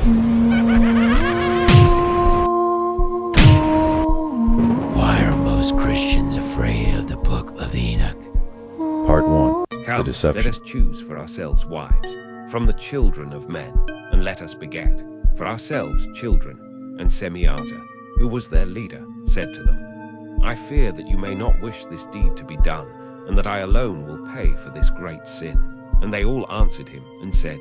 Why are most Christians afraid of the Book of Enoch? Part 1. Come, The Deception. let us choose for ourselves wives from the children of men, and let us beget for ourselves children. And Semiaza, who was their leader, said to them, I fear that you may not wish this deed to be done, and that I alone will pay for this great sin. And they all answered him and said,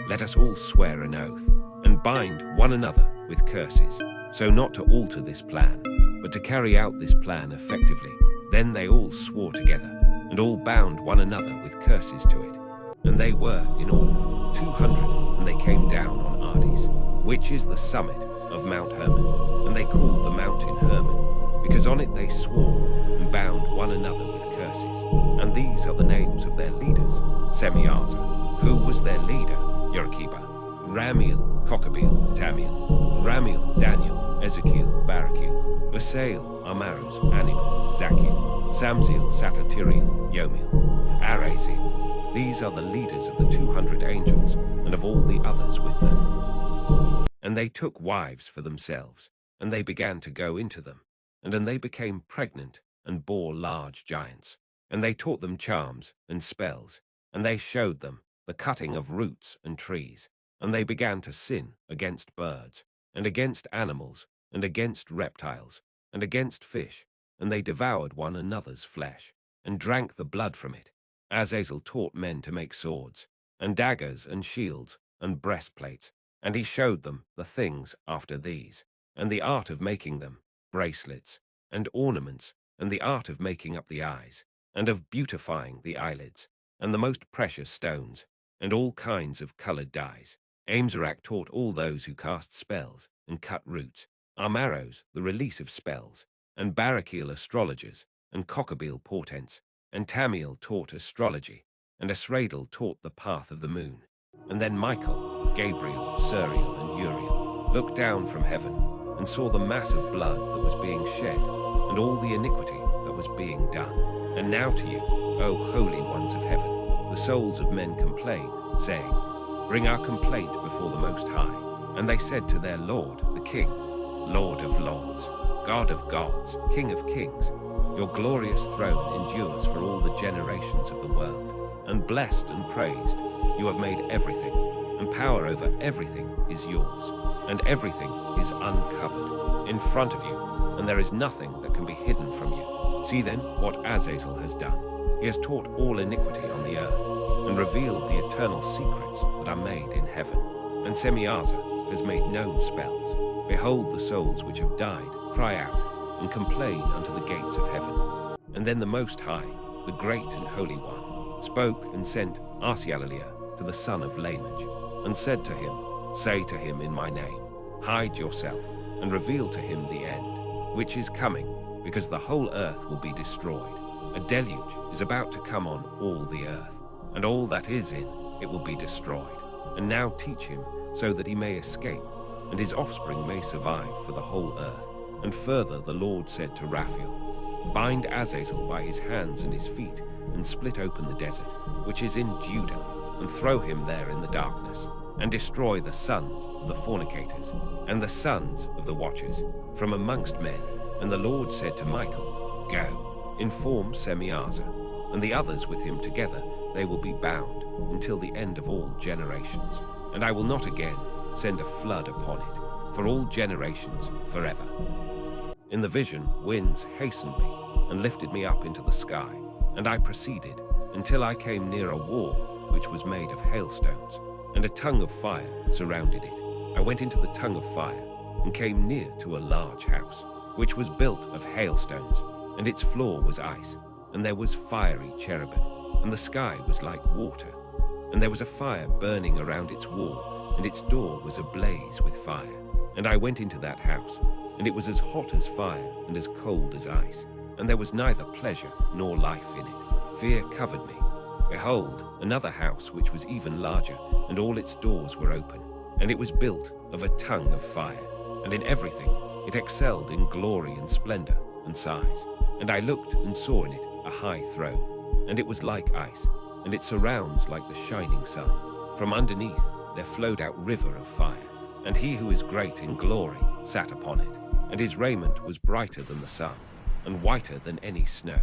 Let us all swear an oath, and bind one another with curses, so not to alter this plan, but to carry out this plan effectively. Then they all swore together, and all bound one another with curses to it. And they were, in all, 200, and they came down on Ardis, which is the summit of Mount Hermon. And they called the mountain Hermon, because on it they swore, and bound one another with curses. And these are the names of their leaders: Semiaza, who was their leader, Yorkiba; Ramiel, Kokabeel, Tamiel; Ramiel, Daniel, Ezekiel, Barakiel; Usael, Amaros, Aninol, Zakiel; Samziel, Satatiriel, Yomiel; Araziel. These are the leaders of the 200 angels, and of all the others with them. And they took wives for themselves, and they began to go into them. And then they became pregnant, and bore large giants. And they taught them charms and spells, and they showed them the cutting of roots and trees. And they began to sin against birds, and against animals, and against reptiles, and against fish. And they devoured one another's flesh, and drank the blood from it. Azazel taught men to make swords, and daggers, and shields, and breastplates. And he showed them the things after these, and the art of making them, bracelets, and ornaments, and the art of making up the eyes, and of beautifying the eyelids, and the most precious stones, and all kinds of colored dyes. Amzarach taught all those who cast spells, and cut roots; Amaros, the release of spells; and Barakiel, astrologers; and Kokabeel, portents; and Tamiel taught astrology; and Esradel taught the path of the moon. And then Michael, Gabriel, Suriel, and Uriel looked down from heaven, and saw the mass of blood that was being shed, and all the iniquity that was being done. And now to you, O holy ones of heaven, the souls of men complain, saying, Bring our complaint before the Most High. And they said to their Lord, the King, Lord of lords, God of gods, King of kings, your glorious throne endures for all the generations of the world. And blessed and praised, you have made everything, and power over everything is yours, and everything is uncovered in front of you, and there is nothing that can be hidden from you. See then what Azazel has done. He has taught all iniquity on the earth, and revealed the eternal secrets that are made in heaven. And Semiaza has made known spells. Behold, the souls which have died cry out, and complain unto the gates of heaven. And then the Most High, the great and holy one, spoke and sent Arsialaliah to the son of Lamech, and said to him, Say to him in my name, Hide yourself, and reveal to him the end, which is coming, because the whole earth will be destroyed. A deluge is about to come on all the earth, and all that is in it will be destroyed. And now teach him, so that he may escape, and his offspring may survive for the whole earth. And further the Lord said to Raphael, Bind Azazel by his hands and his feet, and split open the desert, which is in Judah, and throw him there in the darkness, and destroy the sons of the fornicators, and the sons of the watchers, from amongst men. And the Lord said to Michael, Go, inform Semiaza, and the others with him together, they will be bound until the end of all generations. And I will not again send a flood upon it, for all generations forever. In the vision, winds hastened me, and lifted me up into the sky, and I proceeded until I came near a wall which was made of hailstones, and a tongue of fire surrounded it. I went into the tongue of fire, and came near to a large house, which was built of hailstones, and its floor was ice, and there was fiery cherubim, and the sky was like water. And there was a fire burning around its wall, and its door was ablaze with fire. And I went into that house, and it was as hot as fire, and as cold as ice. And there was neither pleasure nor life in it. Fear covered me. Behold, another house which was even larger, and all its doors were open. And it was built of a tongue of fire, and in everything it excelled in glory and splendor and size. And I looked and saw in it a high throne, and it was like ice, and its surrounds like the shining sun. From underneath there flowed out river of fire, And he who is great in glory sat upon it, and his raiment was brighter than the sun, and whiter than any snow.